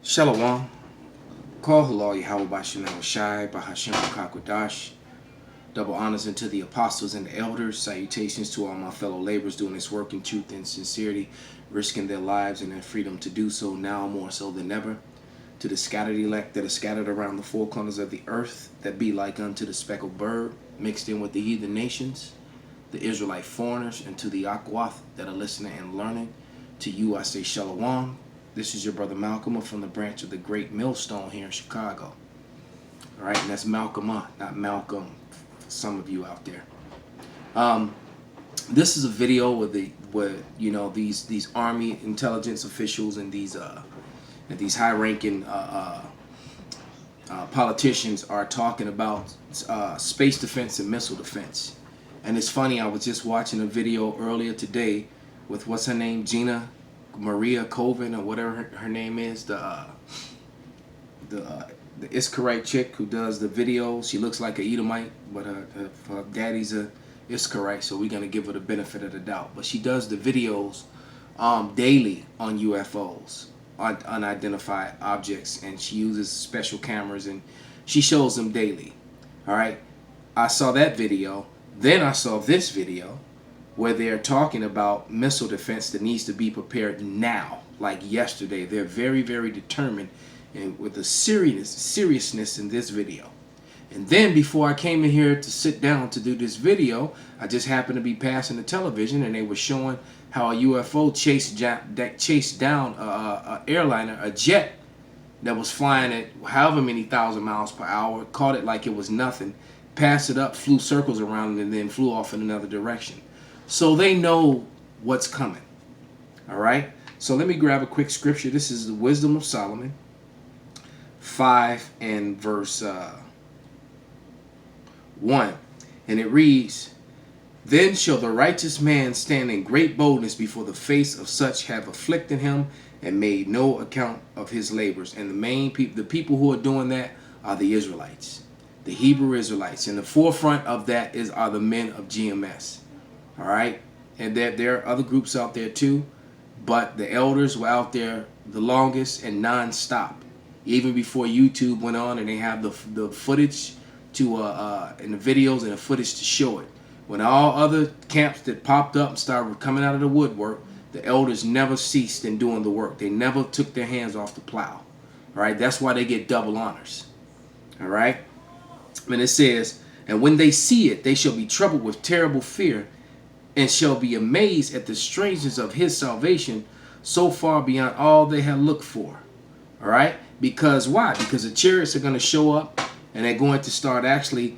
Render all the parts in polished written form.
Shalom. Call halal Yahweh Bashem Shai Bahashem Kakwadash. Double honors unto the apostles and the elders. Salutations to all my fellow laborers doing this work in truth and sincerity, risking their lives and their freedom to do so now more so than ever. To the scattered elect that are scattered around the four corners of the earth, that be like unto the speckled bird, mixed in with the heathen nations, the Israelite foreigners, and to the Akwath that are listening and learning. To you I say Shalom. This is your brother Malcolm from the branch of the Great Millstone here in Chicago. All right, and that's Malcolm, not Malcolm, for some of you out there. This is a video where these Army intelligence officials and these high-ranking politicians are talking about space defense and missile defense. And it's funny, I was just watching a video earlier today with what's her name, Gina Maria Coven or whatever her name is, the Iskarite chick who does the videos. She looks like a Edomite, but her daddy's a Iskarite, so we're gonna give her the benefit of the doubt. But she does the videos daily on UFOs, on unidentified objects, and she uses special cameras and she shows them daily. All right, I saw that video. Then I saw this video where they're talking about missile defense that needs to be prepared now, like yesterday. They're very, very determined and with the seriousness in this video. And then before I came in here to sit down to do this video, I just happened to be passing the television and they were showing how a UFO chased down a airliner, a jet that was flying at however many thousand miles per hour, caught it like it was nothing, passed it up, flew circles around it, and then flew off in another direction. So they know what's coming. All right. So let me grab a quick scripture. This is the Wisdom of Solomon 5 and verse 1. And it reads, "Then shall the righteous man stand in great boldness before the face of such have afflicted him and made no account of his labors." And the people who are doing that are the Israelites, the Hebrew Israelites. In the forefront of that are the men of GMS. All right, and there are other groups out there too, but the elders were out there the longest and non-stop, even before YouTube went on, and they have the footage to and the videos and the footage to show it. When all other camps that popped up and started coming out of the woodwork, the elders never ceased in doing the work. They never took their hands off the plow. All right, that's why they get double honors. All right, and it says, "And when they see it, they shall be troubled with terrible fear, and shall be amazed at the strangeness of his salvation, so far beyond all they have looked for." All right? Because why? Because the chariots are going to show up, and they're going to start actually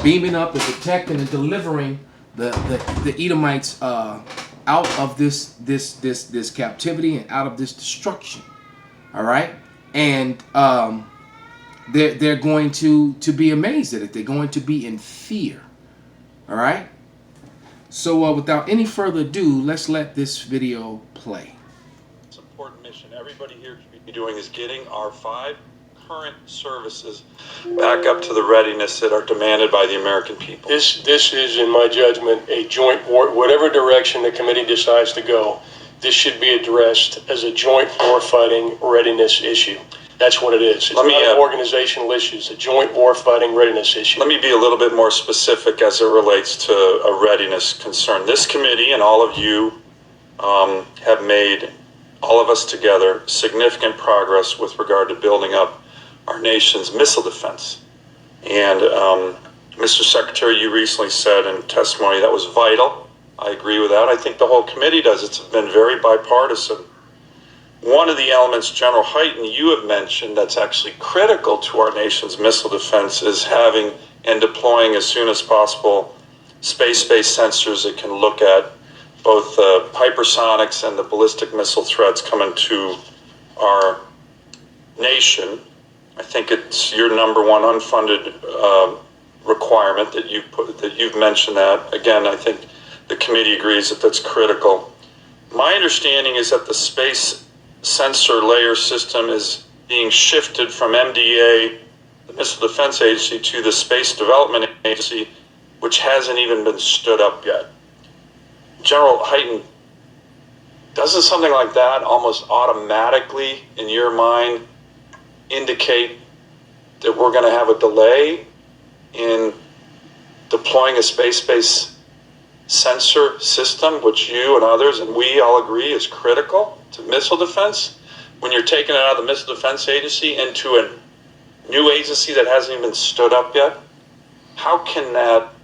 beaming up and protecting and delivering the Edomites out of this captivity and out of this destruction. All right? And they're going to be amazed at it. They're going to be in fear. All right? So without any further ado, let's let this video play. It's an important mission everybody here should be doing is getting our 5 current services back up to the readiness that are demanded by the American people. This is, in my judgment, a joint war. Whatever direction the committee decides to go, this should be addressed as a joint warfighting readiness issue. That's what it is. It's not an organizational issue. It's a joint warfighting readiness issue. Let me be a little bit more specific as it relates to a readiness concern. This committee and all of you have made, all of us together, significant progress with regard to building up our nation's missile defense. And Mr. Secretary, you recently said in testimony that was vital. I agree with that. I think the whole committee does. It's been very bipartisan. One of the elements, General Hyten, you have mentioned that's actually critical to our nation's missile defense is having and deploying as soon as possible space-based sensors that can look at both the hypersonics and the ballistic missile threats coming to our nation. I think it's your number one unfunded requirement that you've mentioned that. Again, I think the committee agrees that that's critical. My understanding is that the space sensor layer system is being shifted from MDA, the Missile Defense Agency, to the Space Development Agency, which hasn't even been stood up yet. General Hyten, doesn't something like that almost automatically, in your mind, indicate that we're going to have a delay in deploying a space-based sensor system, which you and others and we all agree is critical to missile defense, when you're taking it out of the Missile Defense Agency into a new agency that hasn't even stood up yet? How can that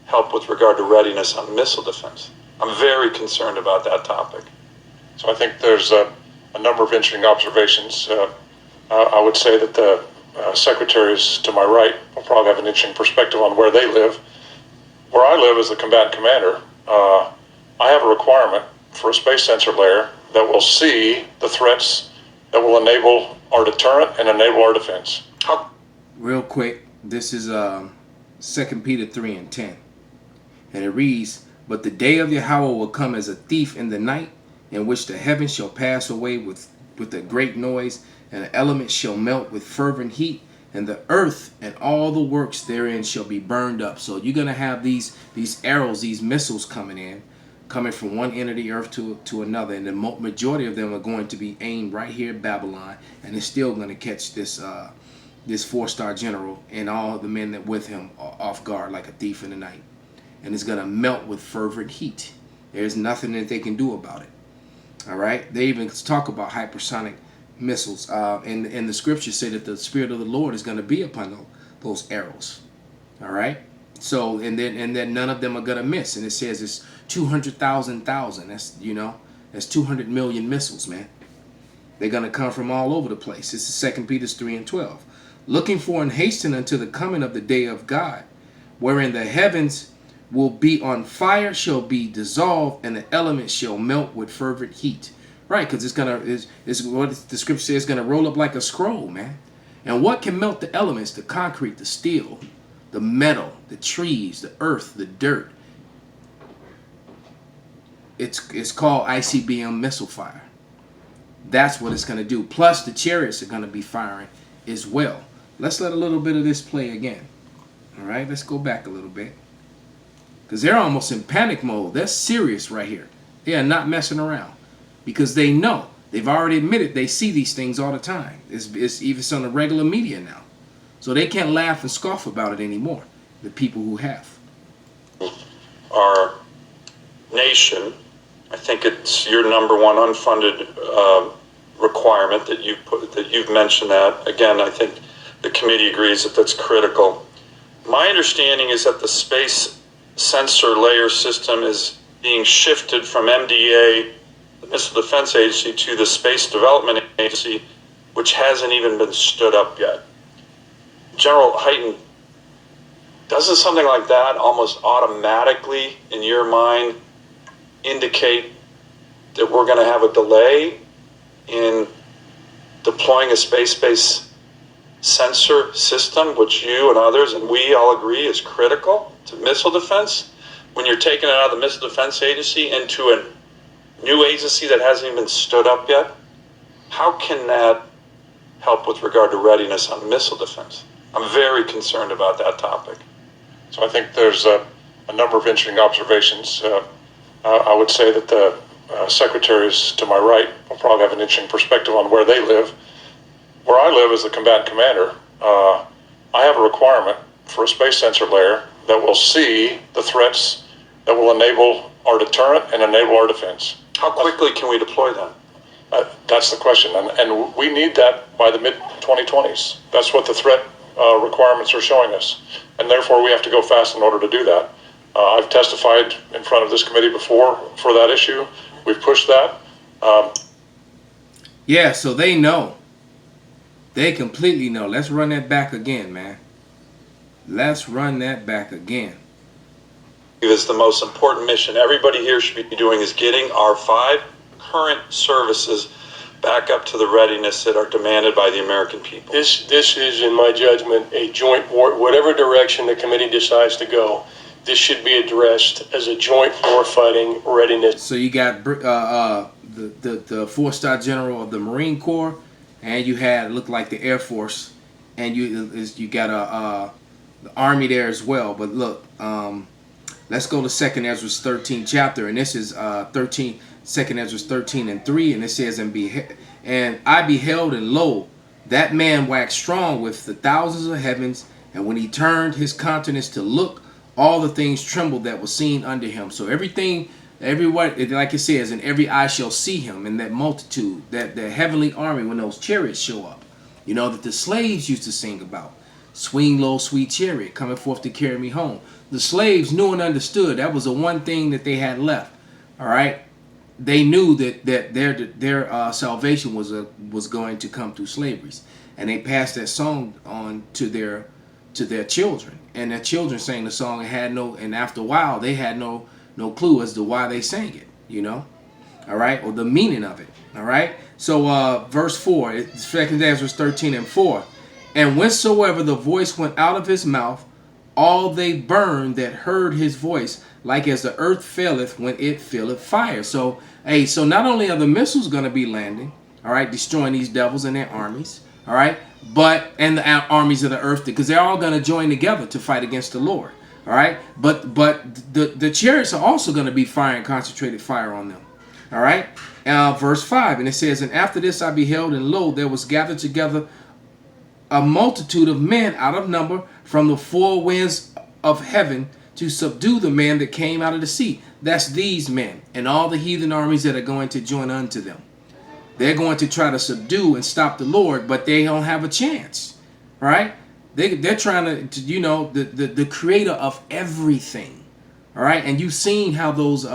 help with regard to readiness on missile defense? I'm very concerned about that topic. So I think there's a number of interesting observations. I would say that the secretaries to my right will probably have an interesting perspective on where they live. Where I live as the combatant commander, I have a requirement for a space sensor layer that will see the threats that will enable our deterrent and enable our defense. Real quick, this is 2 Peter 3:10. And it reads, "But the day of Yahweh will come as a thief in the night, in which the heavens shall pass away with a great noise, and the elements shall melt with fervent heat, and the earth and all the works therein shall be burned up." So you're going to have these arrows, these missiles coming from one end of the earth to another, and the majority of them are going to be aimed right here at Babylon, and it's still going to catch this 4-star general and all the men that with him off guard like a thief in the night. And it's going to melt with fervent heat. There's nothing that they can do about it. All right? They even talk about hypersonic missiles. And the scriptures say that the Spirit of the Lord is going to be upon those arrows. All right? So, and then none of them are going to miss. And it says it's 200,000. That's 200 million missiles, man. They're going to come from all over the place. This is 2 Peter 3:12. "Looking for and hasten unto the coming of the day of God, wherein the heavens will be on fire, shall be dissolved, and the elements shall melt with fervent heat." Right, because it's what the scripture says, it's gonna roll up like a scroll, man. And what can melt the elements? The concrete, the steel, the metal, the trees, the earth, the dirt. It's called ICBM missile fire. That's what it's gonna do. Plus the chariots are gonna be firing as well. Let's let a little bit of this play again. All right, let's go back a little bit. Because they're almost in panic mode. They're serious right here. They are not messing around. Because they know. They've already admitted they see these things all the time. It's even on the regular media now. So they can't laugh and scoff about it anymore. The people who have. Our nation, I think it's your number one unfunded requirement that you've mentioned that. Again, I think the committee agrees that that's critical. My understanding is that the space sensor layer system is being shifted from MDA, the Missile Defense Agency, to the Space Development Agency, which hasn't even been stood up yet. General Hyten, doesn't something like that almost automatically, in your mind, indicate that we're going to have a delay in deploying a space-based sensor system, which you and others and we all agree is critical to missile defense, when you're taking it out of the Missile Defense Agency into a new agency that hasn't even stood up yet? How can that help with regard to readiness on missile defense? I'm very concerned about that topic. So I think there's a number of interesting observations. I would say that the secretaries to my right will probably have an interesting perspective on where they live. Where I live as the combatant commander, I have a requirement for a space sensor layer that will see the threats that will enable our deterrent and enable our defense. How quickly can we deploy that? That's the question, and we need that by the mid-2020s. That's what the threat requirements are showing us, and therefore we have to go fast in order to do that. I've testified in front of this committee before for that issue. We've pushed that. Yeah, so they know. They completely know. Let's run that back again, man. Let's run that back again. Is the most important mission everybody here should be doing is getting our 5 current services back up to the readiness that are demanded by the American people. This is, in my judgment, a joint war. Whatever direction the committee decides to go, this should be addressed as a joint warfighting readiness. So you got the 4-star general of the Marine Corps, and you had looked like the Air Force, and you got the Army there as well. But look, let's go to 2 Ezra 13 chapter, and this is 2 Ezra 13:3, and it says, and I beheld, and lo, That man waxed strong with the thousands of heavens, and when he turned his countenance to look, all the things trembled that was seen under him. So everything, everyone, like it says, and every eye shall see him, and that multitude, that the heavenly army, when those chariots show up, you know, that the slaves used to sing about. Swing low, sweet chariot, coming forth to carry me home. The slaves knew and understood that was the one thing that they had left. All right, they knew that their salvation was going to come through slavery, and they passed that song on to their children, and their children sang the song and after a while they had no clue as to why they sang it, you know, all right, or the meaning of it. All right, so verse 4, it's 2 Ezra 13:4. And whensoever the voice went out of his mouth, all they burned that heard his voice, like as the earth faileth when it filleth fire. So, so not only are the missiles going to be landing, all right, destroying these devils and their armies, all right, and the armies of the earth, because they're all going to join together to fight against the Lord, all right. But the chariots are also going to be firing concentrated fire on them, all right. Verse 5, and it says, and after this I beheld, and lo, there was gathered together a multitude of men out of number from the four winds of heaven to subdue the man that came out of the sea. That's these men and all the heathen armies that are going to join unto them. They're going to try to subdue and stop the Lord, but they don't have a chance, right? They're trying to you know, the creator of everything, all right? And you've seen how those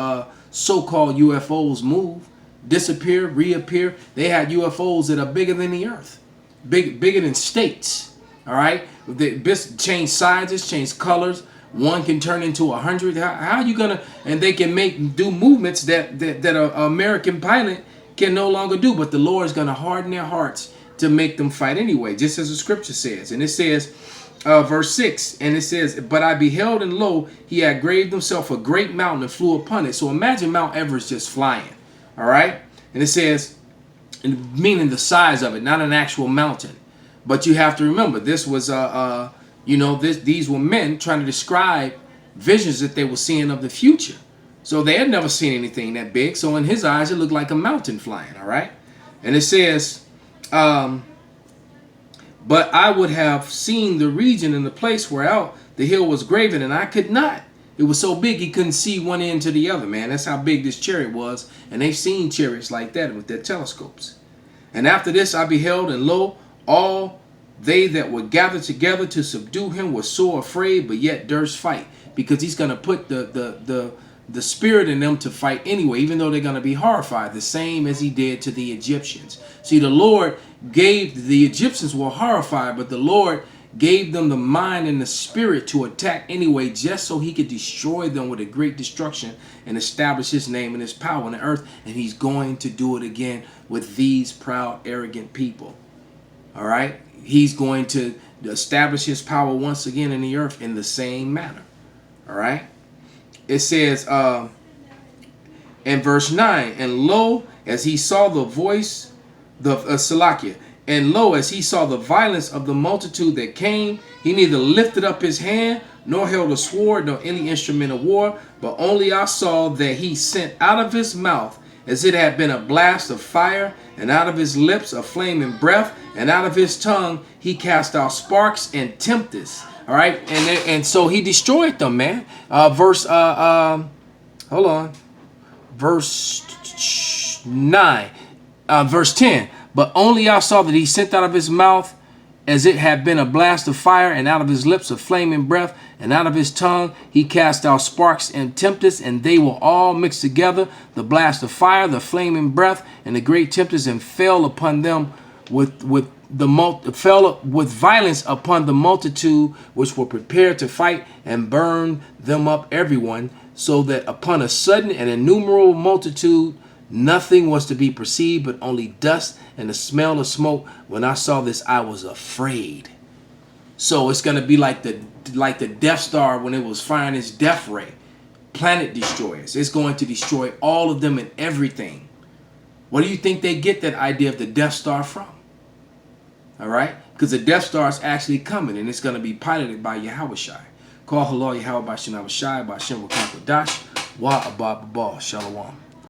so-called UFOs move, disappear, reappear. They had UFOs that are bigger than the earth. Bigger than states, all right? They change sizes, change colors. One can turn into 100. How are you gonna? And they can do movements that an American pilot can no longer do. But the Lord is gonna harden their hearts to make them fight anyway, just as the scripture says. And it says, verse 6, and it says, but I beheld, and lo, he had graved himself a great mountain and flew upon it. So imagine Mount Everest just flying, all right? And it says, meaning the size of it, not an actual mountain. But you have to remember, this was you know, these were men trying to describe visions that they were seeing of the future. So they had never seen anything that big. So in his eyes, it looked like a mountain flying, all right? And it says, but I would have seen the region and the place whereout the hill was graven, and I could not. It was so big he couldn't see one end to the other, man. That's how big this chariot was. And they've seen chariots like that with their telescopes. And after this I beheld, and lo, all they that were gathered together to subdue him were sore afraid, but yet durst fight. Because he's going to put the spirit in them to fight anyway, even though they're going to be horrified, the same as he did to the Egyptians. See, the Lord the Egyptians were horrified, but the Lord gave them the mind and the spirit to attack anyway, just so he could destroy them with a great destruction and establish his name and his power on the earth. And he's going to do it again with these proud, arrogant people. All right? He's going to establish his power once again in the earth in the same manner. All right? It says in verse 9, and lo, as he saw the voice, Salakia, and lo, as he saw the violence of the multitude that came, he neither lifted up his hand, nor held a sword, nor any instrument of war, but only I saw that he sent out of his mouth, as it had been a blast of fire, and out of his lips a flaming breath, and out of his tongue he cast out sparks and tempests. All right, and so he destroyed them, man. Verse 9, verse 10. But only I saw that he sent out of his mouth, as it had been a blast of fire, and out of his lips a flaming breath, and out of his tongue he cast out sparks and tempests, and they were all mixed together, the blast of fire, the flaming breath, and the great tempest, and fell upon them fell with violence upon the multitude which were prepared to fight, and burned them up everyone, so that upon a sudden and innumerable multitude nothing was to be perceived, but only dust and the smell of smoke. When I saw this, I was afraid. So it's going to be like the Death Star when it was firing its death ray. Planet destroyers. It's going to destroy all of them and everything. What do you think they get that idea of the Death Star from? All right? Because the Death Star is actually coming, and it's going to be piloted by Yahushai. Call Halal Yahweh Bashin Abashai, Bashin Wakam Kodash, Wa Abba Shalom.